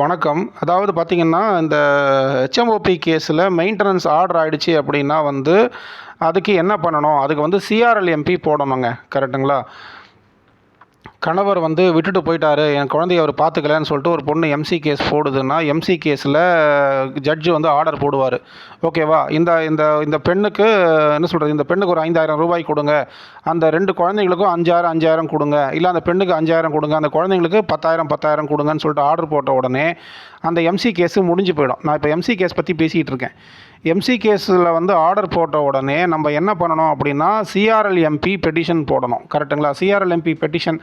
வணக்கம். அதாவது பார்த்தீங்கன்னா, இந்த ஹெச்எம்ஓபி கேஸில மெயின்டனன்ஸ் ஆர்டர் ஆயிடுச்சு அப்படின்னா அதுக்கு என்ன பண்ணணும்? அதுக்கு சிஆர்எல்எம்பி போடணுங்க. கரெக்ட்டுங்களா? கணவர் விட்டுட்டு போயிட்டாரு. என் குழந்தைய அவர் பார்த்துக்கலன்னு சொல்லிட்டு ஒரு பொண்ணு எம்சி கேஸ் போடுதுன்னா, எம்சி கேஸில ஜட்ஜ் ஆர்டர் போடுவாரு. ஓகேவா? இந்த இந்த இந்த பெண்ணுக்கு என்ன சொல்றது? இந்த பெண்ணுக்கு ஒரு ரூ. 5,000 குடுங்க. அந்த 2 குழந்தைங்களுக்கும் 5,000, 5,000 குடுங்க. இல்ல அந்த பெண்ணுக்கு 5,000 குடுங்க. அந்த குழந்தைங்களுக்கு 10,000, 10,000 குடுங்கன்னு சொல்லிட்டு ஆர்டர் போட்ட உடனே, அந்த எம்சி கேஸ் முடிஞ்சு போயிடும். நான் இப்போ எம்சி கேஸ் பத்தி பேசிட்டு இருக்கேன். எம்சி கேஸில் ஆர்டர் போட்ட உடனே நம்ம என்ன பண்ணணும் அப்படின்னா, சிஆர்எல்எம்பி பெட்டிஷன் போடணும். கரெக்ட்டுங்களா? சிஆர்எல்எம்பி பெட்டிஷன்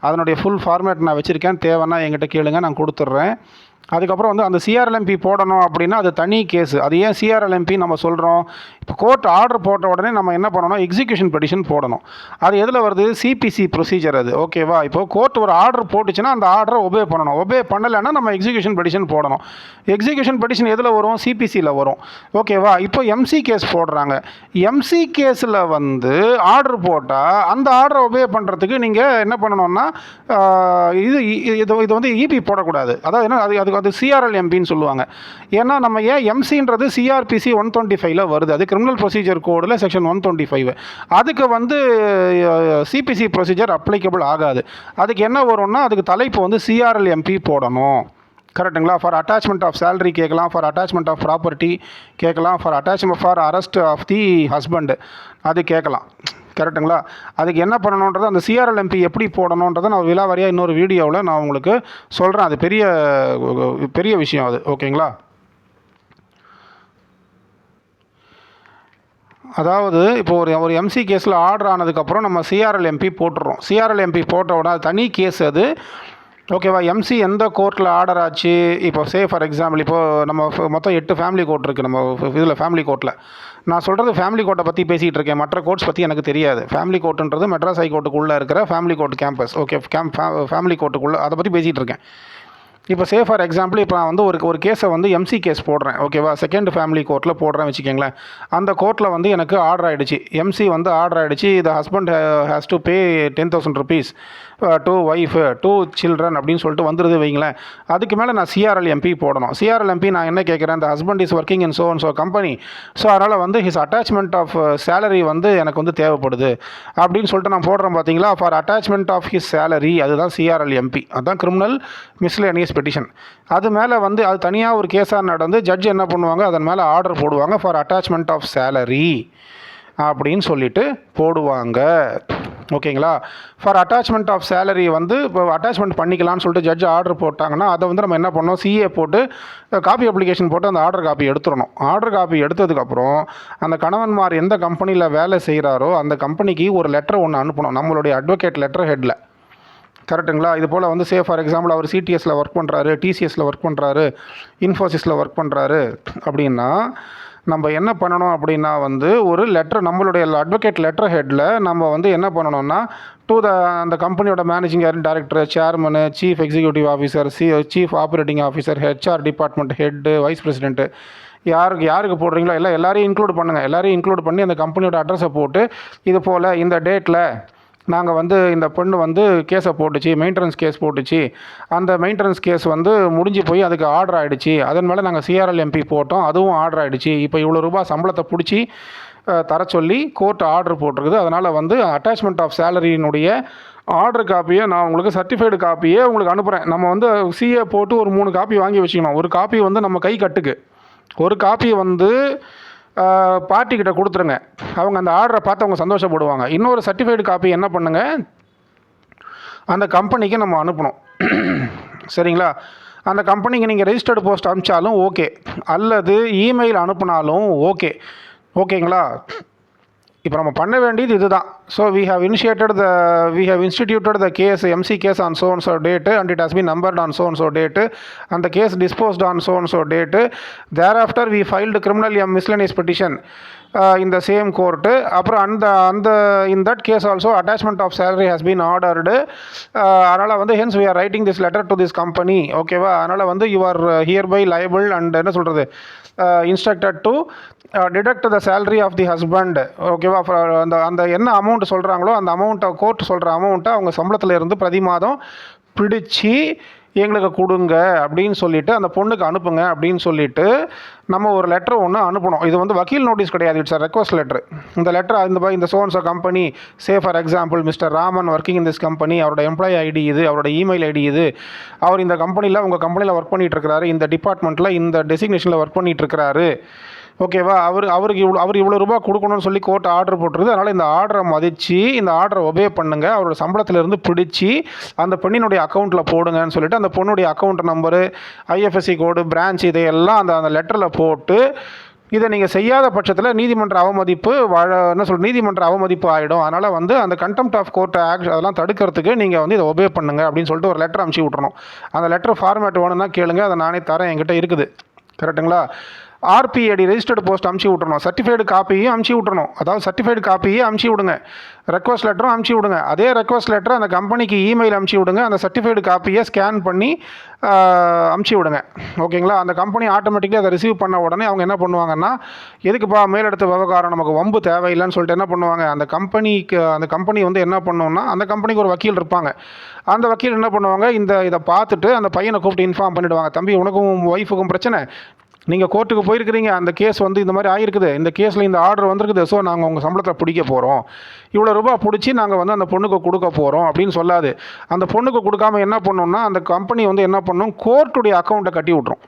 அதனுடைய ஃபுல் ஃபார்மேட் நான் வச்சுருக்கேன். தேவைன்னா என்கிட்ட கேளுங்க, நான் கொடுத்துட்றேன். அதுக்கப்புறம் அந்த சிஆர்எல்எம்பி போடணும் அப்படின்னா அது தனி கேஸு. அது ஏன் சிஆர்எல்எம்பி நம்ம சொல்கிறோம்? இப்போ கோர்ட் ஆர்டர் போட்ட உடனே நம்ம என்ன பண்ணணும்? எக்ஸிக்யூஷன் பெட்டிஷன் போடணும். அது எதில் வருது? சிபிசி ப்ரொசீஜர் அது. ஓகேவா? இப்போ கோர்ட் ஒரு ஆர்டர் போட்டுச்சுன்னா அந்த ஆர்டரை ஒபே பண்ணணும். ஒபே பண்ணலைன்னா நம்ம எக்ஸிக்யூஷன் பெட்டிஷன் போடணும். எக்ஸிக்யூஷன் பெட்டிஷன் எதில் வரும்? சிபிசியில் வரும். ஓகேவா? இப்போ எம்சி கேஸ் போடுறாங்க. எம்சி கேஸில் ஆர்டர் போட்டால் அந்த ஆர்டரை ஒபே பண்ணுறதுக்கு நீங்கள் என்ன பண்ணணும்னா, இது இது இபி போடக்கூடாது. அதாவது என்ன, அது சிஆர்எல்எம்பின்னு சொல்லுவாங்க. ஏன்னா நம்ம ஏன் எம்சின்றது சிஆர்பிசி 125 வருது. அது கிரிமினல் ப்ரொசீஜர் கோடில் செக்ஷன் 125. அதுக்கு சிபிசி ப்ரொசீஜர் அப்ளிகபிள் ஆகாது. அதுக்கு என்ன வரும்னா, அதுக்கு தலைப்பு சிஆர்எல்எம்பி போடணும். கரெக்டுங்களா? ஃபார் அட்டாச்மெண்ட் ஆஃப் சேலரி கேட்கலாம், ஃபார் அட்டாச்மெண்ட் ஆஃப் ப்ராப்பர்ட்டி கேட்கலாம், for attachment for arrest of the husband அது கேட்கலாம். கரெக்டுங்களா? அதுக்கு என்ன பண்ணணுன்றது, அந்த சிஆர்எல்எம்பி எப்படி போடணுன்றதை நான் விலாவாரியாக இன்னொரு வீடியோவில் நான் உங்களுக்கு சொல்கிறேன். அது பெரிய விஷயம் அது. ஓகேங்களா? அதாவது இப்போ ஒரு எம்சி கேஸில் ஆர்டர் ஆனதுக்கப்புறம் நம்ம சிஆர்எல்எம்பி போட்டுடுறோம். சிஆர்எல்எம்பி போட்ட உடனே தனி கேஸ் அது. ஓகேவா? எம்சி எந்த கோர்ட்டில் ஆர்டர் ஆச்சு? இப்போ ஃபார் எக்ஸாம்பிள் இப்போது நம்ம மொத்தம் 8 ஃபேமிலி கோர்ட் இருக்குது நம்ம இதில் ஃபேமிலி கோர்ட்டில். நான் சொல்கிறது ஃபேமிலி கோர்ட்டை பற்றி பேசிகிட்டு இருக்கேன். மற்ற கோர்ட்ஸ் பற்றி எனக்கு தெரியாது. ஃபேமிலி கோர்ட்டுன்றது மெட்ராஸ் ஹைகோர்ட்டுக்குள்ளே இருக்கிற family court campus. Okay, family கோர்ட்டுக்குள்ளே அதை பற்றி பேசிகிட்டு இருக்கேன். இப்போ ஃபார் எக்ஸாம்பிள் இப்போ நான் ஒரு கேஸை எம்சி கேஸ் போடுறேன். ஓகேவா? செகண்ட் ஃபேமிலி கோர்ட்டில் போடுறேன் வச்சுக்கோங்களேன். அந்த கோர்ட்டில் எனக்கு ஆர்டர் ஆகிடுச்சு. எம்சி ஆர்டர் ஆகிடுச்சு. த husband has to pay 10,000 rupees to wife 2 children அப்படின்னு சொல்லிட்டு வந்துடுது வைங்களேன். அதுக்கு மேலே நான் சிஆர்எல்எம்பி போடணும். சிஆர்எல்எம்பி நான் என்ன கேட்குறேன்? இந்த husband is working in so and so company. So அதனால் ஹிஸ் அட்டாச்மெண்ட் ஆஃப் சேலரி எனக்கு தேவைப்படுது அப்படின்னு சொல்லிட்டு நான் போடுறேன். பார்த்தீங்களா? For attachment of his salary, அதுதான் சிஆர்எல்எம்பி. அதுதான் கிரிமினல் மிஸ்லேனியஸ் பெட்டிஷன். அது மேலே அது தனியாக ஒரு கேஸாக நடந்து ஜட்ஜ் என்ன பண்ணுவாங்க? அதன் மேலே ஆர்டர் போடுவாங்க. ஃபார் அட்டாச்மெண்ட் ஆஃப் சேலரி அப்படின்னு சொல்லிட்டு போடுவாங்க. ஓகேங்களா? ஃபார் அட்டாச்மெண்ட் ஆஃப் சேலரி இப்போ அட்டாச்மெண்ட் பண்ணிக்கலாம்னு சொல்லிட்டு ஜட்ஜ் ஆர்டர் போட்டாங்கன்னா அதை நம்ம என்ன பண்ணோம்? சிஏ போட்டு காப்பி அப்ளிகேஷன் போட்டு அந்த ஆர்டர் காப்பி எடுத்துடணும். ஆர்டர் காப்பி எடுத்ததுக்கப்புறம் அந்த கணவன்மார் எந்த கம்பெனியில் வேலை செய்கிறாரோ அந்த கம்பெனிக்கு ஒரு லெட்டர் ஒன்று அனுப்பணும், நம்மளுடைய அட்வொகேட் லெட்டர் ஹெட்டில். கரெக்டுங்களா? இது போல் ஃபார் எக்ஸாம்பிள் அவர் சிடிஎஸில் ஒர்க் பண்ணுறாரு, டிசிஎஸில் ஒர்க் பண்ணுறாரு, இன்ஃபோசிஸில் ஒர்க் பண்ணுறாரு அப்படின்னா நம்ம என்ன பண்ணணும் அப்படின்னா ஒரு லெட்டர், நம்மளுடைய அட்வொகேட் லெட்டர் ஹெட்டில் நம்ம என்ன பண்ணணும்னா, டு அந்த கம்பெனியோட managing director, chairman, chief executive officer, chief operating officer, HR department head, wise president, யாருக்கு போடுறீங்களோ எல்லாரையும் இன்க்ளூட் பண்ணுங்கள். எல்லாரையும் இன்க்ளூட் பண்ணி அந்த கம்பெனியோட அட்ரஸை போட்டு, இது போல் இந்த டேட்டில் நாங்கள் இந்த பொண்ணு கேஸை போட்டுச்சு, மெயின்டெனன்ஸ் கேஸ் போட்டுச்சு, அந்த மெயின்டெனன்ஸ் கேஸ் முடிஞ்சு போய் அதுக்கு ஆர்டர் ஆகிடுச்சு, அதன் மேலே நாங்கள் சிஆர்எல்எம்பி போட்டோம், அதுவும் ஆர்டர் ஆகிடுச்சு, இப்போ இவ்வளோ ரூபாய் சம்பளத்தை பிடிச்சி தர சொல்லி கோர்ட் ஆர்டர் போட்டிருக்குது. அதனால் அட்டாச்மெண்ட் ஆஃப் சேலரியினுடைய ஆர்டர் காப்பியை நான் உங்களுக்கு சர்டிஃபைடு காப்பியே உங்களுக்கு அனுப்புகிறேன். நம்ம சிஏ போட்டு ஒரு 3 காப்பி வாங்கி வச்சுக்கணும். ஒரு காப்பி நம்ம கை கட்டுக்கு, ஒரு காப்பி பார்ட்டிக்கிட்ட கொடுத்துருங்க. அவங்க அந்த ஆர்டரை பார்த்து அவங்க சந்தோஷப்படுவாங்க. இன்னொரு சர்டிஃபைடு காப்பி என்ன பண்ணுங்கள்? அந்த கம்பெனிக்கு நம்ம அனுப்பணும். சரிங்களா? அந்த கம்பெனிக்கு நீங்கள் ரெஜிஸ்டர்டு போஸ்ட் அனுப்பிச்சாலும் ஓகே, அல்லது இமெயில் அனுப்புனாலும் ஓகேங்களா? இப்போ நம்ம பண்ண வேண்டியது இதுதான். So we have instituted the case, MC case on so and so date, and it has been numbered on so and so date, and the case disposed on so and so date. Thereafter we filed criminal miscellaneous petition in the same court. அப்புறம் அந்த in that case also attachment of salary has been ordered. அதனால் hence we are writing this letter to this company. ஓகேவா? அதனால் you are hereby liable and என்ன சொல்கிறது, instructed to deduct the salary of the husband. ஓகேவா? அந்த என்ன amount சொல்கிறாங்களோ அந்த அமௌண்ட்டை, கோர்ட் சொல்கிற அமௌண்ட்டை அவங்க சம்பளத்தில் இருந்து பிரதி மாதம் பிடிச்சி எங்களுக்கு கொடுங்க அப்படின்னு சொல்லிட்டு அந்த பொண்ணுக்கு அனுப்புங்க அப்படின்னு சொல்லிட்டு நம்ம ஒரு லெட்டர் ஒன்று அனுப்பணும். இது வந்து வக்கீல் நோட்டீஸ் கிடையாது, இட்ஸ் ரெக்வஸ்ட் லெட்டர். இந்த லெட்டர் இந்த so and so company, say for example mister Raman working in this company, அவரோட எம்ப்ளாயி ஐடி இது, அவரோட இமெயில் ஐடி இது, அவர் இந்த கம்பெனியில் உங்கள் கம்பெனியில் ஒர்க் பண்ணிகிட்டு இருக்கிறாரு, இந்த டிபார்ட்மெண்ட்டில் இந்த டெசிக்னேஷனில் ஒர்க் பண்ணிகிட்டு இருக்கிறாரு, ஓகேவா, அவர் இவ்வளோ ரூபா கொடுக்கணும்னு சொல்லி கோர்ட் ஆர்டர் போட்டுருது. அதனால் இந்த ஆர்டரை மதித்து இந்த ஆர்டரை ஒபே பண்ணுங்கள், அவரோட சம்பளத்திலேருந்து பிடிச்சி அந்த பெண்ணினுடைய அக்கௌண்ட்டில் போடுங்கன்னு சொல்லிட்டு அந்த பொண்ணுடைய அக்கௌண்ட் நம்பரு, ஐஎஃப்எஸ்சி கோடு, பிரான்ச் இதையெல்லாம் அந்த லெட்டரில் போட்டு, இதை நீங்கள் செய்யாத பட்சத்தில் நீதிமன்ற அவமதிப்பு ஆகிடும். அதனால் வந்து அந்த கண்டெம்ட் ஆஃப் கோர்ட் ஆக்ட் அதெல்லாம் தடுக்கிறதுக்கு நீங்கள் வந்து இதை ஒபே பண்ணுங்கள் அப்படின்னு சொல்லிட்டு ஒரு லெட்டர் அனுப்பிச்சி விட்றணும். அந்த லெட்டர் ஃபார்மேட் வேணும்னா கேளுங்க, அதை நானே தரேன், என்கிட்ட இருக்குது. கரெக்டுங்களா? ஆர்பிஐடி ரெஜிஸ்டர்டு போஸ்ட் அமுச்சு விட்றணும், சர்டிஃபைடு காப்பியும் அமுச்சு விட்றணும். அதாவது சர்டிஃபைடு காப்பியே அமுச்சு விடுங்க, ரெக்வஸ்ட் லெட்டரும் அமுச்சு விடுங்க. அதே ரெக்வஸ்ட் லெட்டர் அந்த கம்பெனிக்கு இமெயில் அமுச்சு விடுங்க, அந்த சர்டிஃபைடு காப்பியை ஸ்கேன் பண்ணி அமுச்சு விடுங்க. ஓகேங்களா? அந்த கம்பெனி ஆட்டோமேட்டிக்காக அதை ரிசீவ் பண்ண உடனே அவங்க என்ன பண்ணுவாங்கன்னா, எதுக்குப்பா மேலெடுத்த விவகாரம், நமக்கு வம்பு தேவையில்லைன்னு சொல்லிட்டு என்ன பண்ணுவாங்க, அந்த கம்பெனி வந்து என்ன பண்ணுவோம்னா, அந்த கம்பெனிக்கு ஒரு வக்கீல் இருப்பாங்க. அந்த வக்கீல் என்ன பண்ணுவாங்க, இதை பார்த்துட்டு அந்த பையனை கூப்பிட்டு இன்ஃபார்ம் பண்ணிவிடுவாங்க, தம்பி உனக்கும் ஒய்ஃபுக்கும் பிரச்சனை, நீங்கள் கோர்ட்டுக்கு போயிருக்கிறீங்க, அந்த கேஸ் வந்து இந்த மாதிரி ஆகிருக்குது, இந்த கேஸில் இந்த ஆர்டர் வந்திருக்குது, ஸோ நாங்கள் உங்கள் சம்பளத்தை பிடிக்க போகிறோம், இவ்வளோ ரூபா பிடிச்சி நாங்கள் வந்து அந்த பொண்ணுக்கு கொடுக்க போகிறோம் அப்படின்னு சொல்லாது. அந்த பொண்ணுக்கு கொடுக்காம என்ன பண்ணணும்னா, அந்த கம்பெனி வந்து என்ன பண்ணணும், கோர்ட்டுடைய அக்கௌண்ட்டை கட்டி விட்ரும்.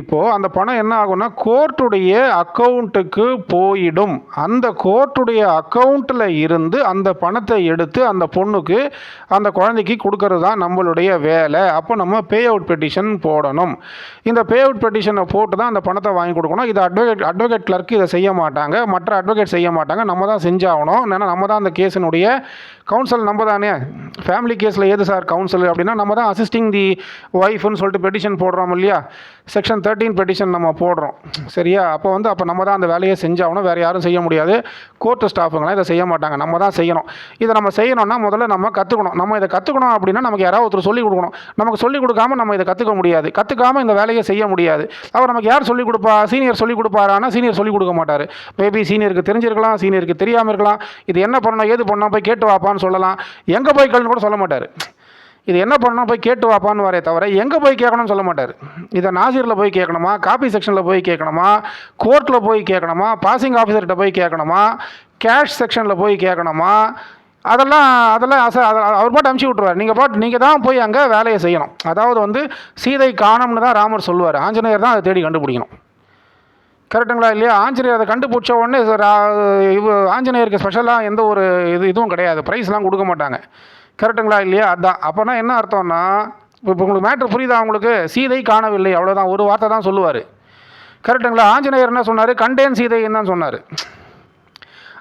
இப்போது அந்த பணம் என்ன ஆகும்னா, கோர்ட்டுடைய அக்கௌண்ட்டுக்கு போயிடும். அந்த கோர்ட்டுடைய அக்கௌண்ட்டில் இருந்து அந்த பணத்தை எடுத்து அந்த பொண்ணுக்கு, அந்த குழந்தைக்கு கொடுக்கறது தான் நம்மளுடைய வேலை. அப்போ நம்ம பே அவுட் பெட்டிஷன் போடணும். இந்த பே அவுட் பெட்டிஷனை போட்டு தான் அந்த பணத்தை வாங்கி கொடுக்கணும். இது அட்வொகேட் கிளர்க்கு இதை செய்ய மாட்டாங்க, மற்ற அட்வொகேட் செய்ய மாட்டாங்க, நம்ம தான் செஞ்சாகணும். ஏன்னா நம்ம தான் அந்த கேஸினுடைய கவுன்சில், நம்ம தானே. ஃபேமிலி கேஸில் ஏது சார் கவுன்சில் அப்படின்னா, நம்ம தான் அசிஸ்டிங் தி ஒய்ஃப்னு சொல்லிட்டு பெட்டிஷன் போடுறோம் இல்லையா, செக்ஷன் 13 பெட்டிஷன் நம்ம போடுறோம், சரியா? அப்போ நம்ம தான் அந்த வேலையை செஞ்சாகணும், வேறு யாரும் செய்ய முடியாது. கோர்ட்டு ஸ்டாஃபுங்களாம் இதை செய்ய மாட்டாங்க, நம்ம தான் செய்யணும். இதை நம்ம செய்யணும்னா முதல்ல நம்ம கற்றுக்கணும். நம்ம இதை கற்றுக்கணும் அப்படின்னா நமக்கு யாராவது ஒருத்தர் சொல்லிக் கொடுக்கணும். நமக்கு சொல்லிக் கொடுக்காமல் நம்ம இதை கற்றுக்க முடியாது, கற்றுக்காமல் இந்த வேலையை செய்ய முடியாது. அவர் நமக்கு யார் சொல்லிக் கொடுப்பா? சீனியர் சொல்லிக் கொடுப்பாரு. ஆனால் சீனியர் சொல்லிக் கொடுக்க மாட்டார். மேபி சீனியருக்கு தெரிஞ்சிருக்கலாம், சீனியருக்கு தெரியாமல் இருக்கலாம். இது என்ன பண்ணணும், ஏது பண்ணணும், போய் கேட்டு வாப்பான்னு சொல்லலாம். எங்கே போய் கேளுன்னு கூட சொல்ல மாட்டார். இது என்ன பண்ணணும், போய் கேட்டு வாப்பான்னு வரே தவிர எங்கே போய் கேட்கணும்னு சொல்ல மாட்டார். இதை நாசிரில் போய் கேட்கணுமா, காப்பி செக்ஷனில் போய் கேட்கணுமா, கோர்ட்டில் போய் கேட்கணுமா, பாசிங் ஆஃபீஸர்கிட்ட போய் கேட்கணுமா, கேஷ் செக்ஷனில் போய் கேட்கணுமா, அதெல்லாம் அவர் பாட்டு அனுப்பிச்சி விட்ருவார். நீங்கள் தான் போய் அங்கே வேலையை செய்யணும். அதாவது வந்து சீதை காணம்னு தான் ராமர் சொல்லுவார், ஆஞ்சநேயர் தான் அதை தேடி கண்டுபிடிக்கணும். கரெக்டுங்களா இல்லையா? ஆஞ்சநேயர் அதை கண்டுபிடிச்ச உடனே ஆஞ்சநேயருக்கு ஸ்பெஷலாக எந்த ஒரு இதுவும் கிடையாது, ப்ரைஸ்லாம் கொடுக்க மாட்டாங்க. கரெக்டுங்களா இல்லையா? அதுதான். அப்போனா என்ன அர்த்தம்னா, இப்போ உங்களுக்கு மேட்ரு புரியுதா உங்களுக்கு? சீதை காணவில்லை, அவ்வளோதான், ஒரு வார்த்தை தான் சொல்லுவார். கரெக்டுங்களா? ஆஞ்சநேயர் என்ன சொன்னார், கண்டேன் சீதைன்னு தான் சொன்னார்.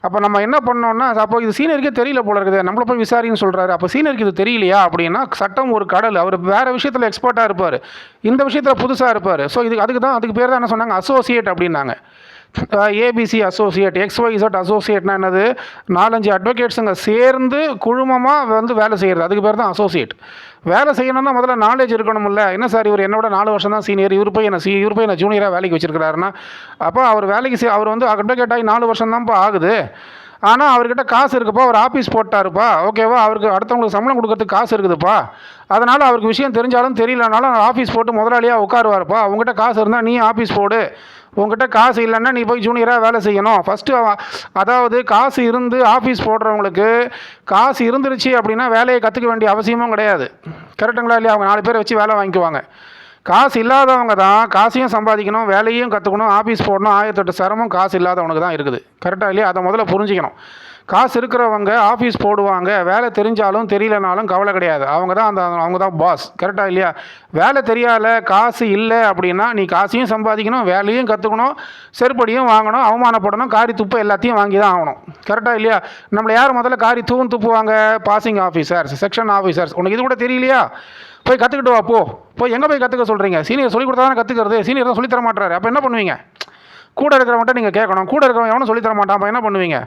அப்போ நம்ம என்ன பண்ணோம்னா, அப்போ இது சீனியருக்கே தெரியல போல இருக்குது, நம்மளை போய் விசாரின்னு சொல்கிறாரு. அப்போ சீனியருக்கு இது தெரியலையா அப்படின்னா, சட்டம் ஒரு கடல், அவர் வேறு விஷயத்தில் எக்ஸ்பர்ட்டாக இருப்பார், இந்த விஷயத்தில் புதுசாக இருப்பார். ஸோ அதுக்கு பேர் தான் என்ன சொன்னாங்க, அசோசியேட் அப்படின்னாங்க. ஏபிசி அசோசியேட், XYZ அசோசியேட்னா என்னது, 4-5 அட்வொகேட்ஸுங்க சேர்ந்து குழுமமாக வந்து வேலை செய்கிறது, அதுக்கு பேர் தான் அசோசியேட். வேலை செய்யணும்னா முதல்ல நாலேஜ் இருக்கணும்ல. என்ன சார் இவர் என்னோட 4 வருஷம் தான் சீனியர், இவர் போய் என்ன ஜூனியராக வேலைக்கு வச்சிருக்கிறாருன்னா, அப்போ அவர் அவர் வந்து அட்வொகேட் ஆகி 4 வருஷம் தான்ப்பா ஆகுது. ஆனால் அவர்கிட்ட காசு இருக்குப்பா, அவர் ஆஃபீஸ் போட்டாருப்பா, ஓகேவா, அவருக்கு அடுத்தவங்களுக்கு சம்பளம் கொடுக்கறதுக்கு காசு இருக்குதுப்பா, அதனால் அவருக்கு விஷயம் தெரிஞ்சாலும் தெரியலனாலும் ஆஃபீஸ் போட்டு முதலாளியாக உட்காருவார்ப்பா. உங்ககிட்ட காசு இருந்தால் நீ ஆஃபீஸ் போடு, உங்ககிட்ட காசு இல்லைன்னா நீ போய் ஜூனியராக வேலை செய்யணும். ஃபஸ்ட்டு அதாவது காசு இருந்து ஆஃபீஸ் போடுறவங்களுக்கு, காசு இருந்துருச்சு அப்படின்னா வேலையை கற்றுக்க வேண்டிய அவசியமும் கிடையாது. கரெக்டுங்களா இல்லையா? அவங்க 4 பேரை வச்சு வேலை வாங்கிக்குவாங்க. காசு இல்லாதவங்க தான் காசையும் சம்பாதிக்கணும், வேலையும் கற்றுக்கணும், ஆஃபீஸ் போடணும், 1008 சிரமம் காசு இல்லாதவனுக்கு தான் இருக்குது. கரெக்டாக இல்லையா? அதை முதல்ல புரிஞ்சிக்கணும். காசு இருக்கிறவங்க ஆஃபீஸ் போடுவாங்க, வேலை தெரிஞ்சாலும் தெரியலனாலும் கவலை கிடையாது, அவங்க தான் பாஸ். கரெக்டாக இல்லையா? வேலை தெரியாத, காசு இல்லை அப்படின்னா நீ காசையும் சம்பாதிக்கணும், வேலையும் கற்றுக்கணும், செருப்படியும் வாங்கணும், அவமானப்படணும், காரி துப்பு எல்லாத்தையும் வாங்கி தான் ஆகணும். கரெக்டாக இல்லையா? நம்மளை யார் முதல்ல காரி துப்புவாங்க? Passing officers, section officers. உனக்கு இது கூட தெரியலையா? போய் கற்றுக்கிட்டு வா. போய் எங்கே போய் கற்றுக்க சொல்கிறீங்க? சீனியர் சொல்லிக் கொடுத்தா தானே கற்றுக்கிறது, சீனியர் தான் சொல்லித்தர மாட்டாரு. அப்போ என்ன பண்ணுவீங்க? கூட இருக்கிறவன்ட்ட நீங்கள் கேட்கணும். கூட இருக்கிறவன் எவனும் சொல்லித்தர மாட்டான். அப்போ என்ன பண்ணுவீங்க?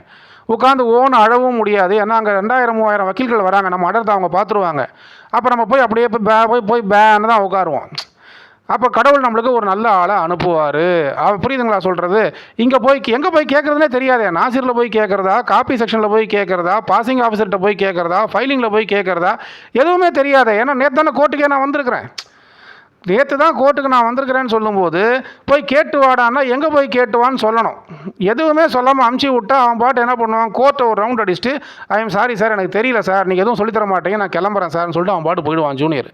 உட்காந்து அழவும் முடியாது. ஏன்னா அங்கே 2000-3000 வக்கீல்கள் வராங்க, நம்ம அடர்த்தை அவங்க பார்த்துருவாங்க. அப்போ நம்ம போய் அப்படியே போய் பேன்னு தான் உட்காருவோம். அப்போ கடவுள் நம்மளுக்கு ஒரு நல்ல ஆளை அனுப்புவார். புரியுதுங்களா சொல்கிறது? இங்கே போய் எங்கே போய் கேட்குறதுனே தெரியாதே. நாசிரில் போய் கேட்குறதா, காப்பி செக்ஷனில் போய் கேட்குறதா, பாசிங் ஆஃபீஸர்கிட்ட போய் கேட்குறதா, ஃபைலிங்கில் போய் கேட்குறதா, எதுவுமே தெரியாதே. ஏன்னா நேற்று தானே கோர்ட்டுக்கே நான் வந்திருக்கிறேன். நேற்று தான் கோர்ட்டுக்கு நான் வந்திருக்கிறேன்னு சொல்லும்போது போய் கேட்டு வாடான்னா எங்கே போய் கேட்டுவான்னு சொல்லணும். எதுவுமே சொல்லாமல் அமுச்சு விட்டா அவன் பாட்டு என்ன பண்ணுவான், கோர்ட்டை ஒரு ரவுண்ட் அடிச்சுட்டு ஐ எம் சாரி சார், எனக்கு தெரியல சார், நீங்கள் எதுவும் சொல்லித்தர மாட்டீங்க, நான் கிளம்புறேன் சார்னு சொல்லிட்டு அவன் பாட்டு போயிடுவான் ஜூனியர்.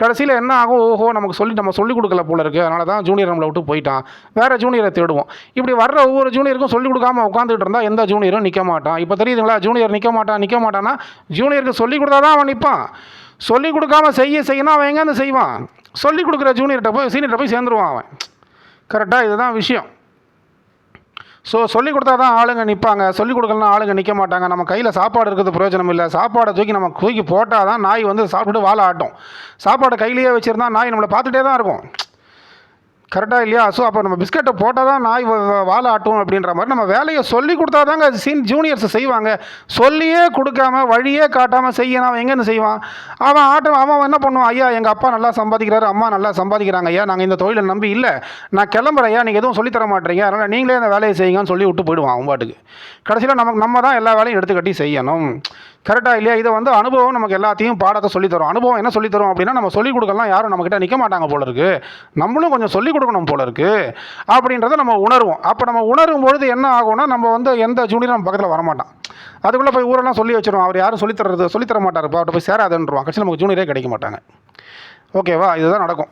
கடைசியில் என்ன ஆகும், ஓஹோ நம்ம சொல்லிக் கொடுக்கல போல இருக்குது, அதனால தான் ஜூனியர் நம்மளை விட்டு போயிட்டான், வேறு ஜூனியரை தேடுவோம். இப்படி வர்ற ஒவ்வொரு ஜூனியருக்கும் சொல்லிக் கொடுக்காமல் உட்காந்துட்டு இருந்தால் எந்த ஜூனியரும் நிற்க மாட்டான். இப்போ தெரியுதுங்களா, ஜூனியர் நிற்க மாட்டான்னா ஜூனியருக்கு சொல்லிக் கொடுத்தா தான் அவன் நிற்பான். சொல்லிக் கொடுக்காம செய்யணும் அவன் எங்கேருந்து செய்வான்? சொல்லிக் கொடுக்குற சீனியர்கிட்ட போய் சேர்ந்துருவான் அவன். கரெக்டாக? இதுதான் விஷயம். ஸோ சொல்லிக் கொடுத்தா தான் ஆளுங்க நிற்பாங்க, சொல்லிக் கொடுக்கலன்னா ஆளுங்க நிற்க மாட்டாங்க. நம்ம கையில் சாப்பாடு இருக்கிறது பிரயோஜனம் இல்லை. சாப்பாடை தூக்கி போட்டால் தான் நாய் வந்து சாப்பிட்டுட்டு வாழை ஆட்டும். சாப்பாடை கையிலேயே வச்சுருந்தா நாய் நம்மளை பார்த்துட்டே தான் இருக்கும். கரெக்டாக இல்லையா? ஸோ அப்போ நம்ம பிஸ்கெட்டை போட்டால் தான் நாய் வாழை ஆட்டும் அப்படின்ற மாதிரி நம்ம வேலையை சொல்லி கொடுத்தா தாங்க ஜூனியர்ஸ் செய்வாங்க. சொல்லியே கொடுக்காம வழியே காட்டாமல் செய்யணும் அவன் எங்கேருந்து செய்வான்? அவன் என்ன பண்ணுவான், ஐயா எங்கள் அப்பா நல்லா சம்பாதிக்கிறாரு, அம்மா நல்லா சம்பாதிக்கிறாங்க ஐயா, நாங்கள் இந்த தொழிலை நம்பி இல்லை, நான் கிளம்புறேன் ஐயா, நீங்கள் எதுவும் சொல்லித்தர மாட்டீங்க, அதனால் நீங்களே அந்த வேலையை செய்யுங்கன்னு சொல்லி விட்டு போயிடுவான் அவன் பாட்டுக்கு. கடைசியில் நம்ம தான் எல்லா வேலையும் எடுத்துக்கட்டி செய்யணும். கரெக்டாக இல்லையா? இதை வந்து அனுபவம் நமக்கு எல்லாத்தையும் பாடத்தை சொல்லித்தரும். அனுபவம் என்ன சொல்லித்தரும் அப்படின்னா, நம்ம சொல்லிக் கொடுக்கலாம் யாரும் நம்மக்கிட்ட நிற்க மாட்டாங்க போல இருக்குது, நம்மளும் கொஞ்சம் சொல்லிக் கொடுக்கணும் போல இருக்குது அப்படின்றத நம்ம உணர்வோம். அப்போ நம்ம உணரும் பொழுது என்ன ஆகும்னா, நம்ம வந்து எந்த ஜூனியரும் நம்ம பக்கத்தில் வரமாட்டான். அதுக்குள்ளே போய் ஊரெல்லாம் சொல்லி வச்சிருவோம், அவர் யாரும் சொல்லித்தர மாட்டார், அவர்கிட்ட போய் சேராதுன்றவான். கட்சியில் நமக்கு ஜூனியரே கிடைக்க மாட்டாங்க. ஓகேவா? இதுதான் நடக்கும்.